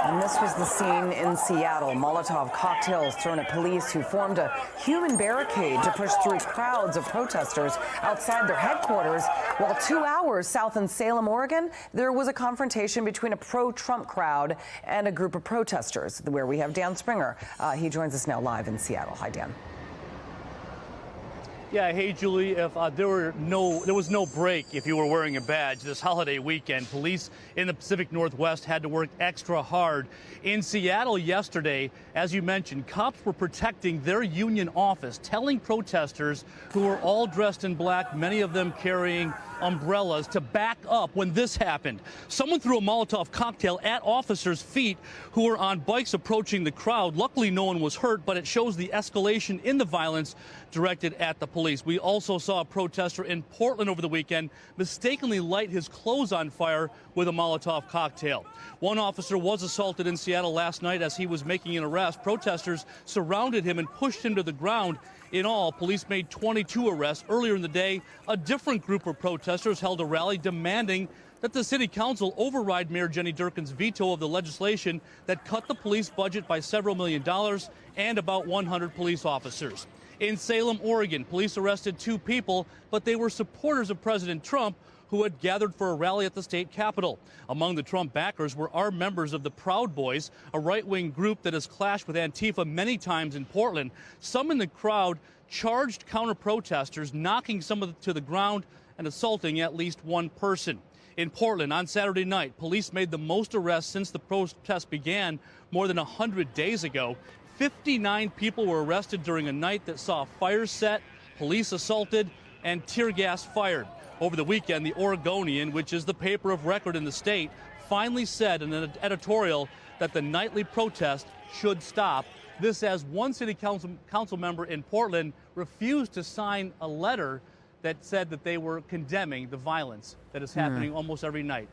And this was the scene in Seattle. Molotov cocktails thrown at police who formed a human barricade to push through crowds of protesters outside their headquarters. While 2 hours south in Salem, Oregon, there was a confrontation between a pro-Trump crowd and a group of protesters, where we have Dan Springer. He joins us now live in Seattle. Hi, Dan. Yeah, hey, Julie, if there was no break if you were wearing a badge this holiday weekend. Police in the Pacific Northwest had to work extra hard. In Seattle yesterday, as you mentioned, cops were protecting their union office, telling protesters who were all dressed in black, many of them carrying umbrellas, to back up when this happened. Someone threw a Molotov cocktail at officers' feet who were on bikes approaching the crowd. Luckily, no one was hurt, but it shows the escalation in the violence directed at the police. We also saw a protester in Portland over the weekend mistakenly light his clothes on fire with a Molotov cocktail. One officer was assaulted in Seattle last night as he was making an arrest. Protesters surrounded him and pushed him to the ground. In all, police made 22 arrests. Earlier in the day, a different group of protesters held a rally demanding that the city council override Mayor Jenny Durkan's veto of the legislation that cut the police budget by several $1 million and about 100 police officers. In Salem, Oregon, police arrested 2 people, but they were supporters of President Trump who had gathered for a rally at the state capitol. Among the Trump backers were armed members of the Proud Boys, a right-wing group that has clashed with Antifa many times in Portland. Some in the crowd charged counter-protesters, knocking some to the ground and assaulting at least one person. In Portland on Saturday night, police made the most arrests since the protest began more than 100 days ago. 59 people were arrested during a night that saw fires set, police assaulted, and tear gas fired. Over the weekend, the Oregonian, which is the paper of record in the state, finally said in an editorial that the nightly protest should stop. This as one city council member in Portland refused to sign a letter that said that they were condemning the violence that is happening almost every night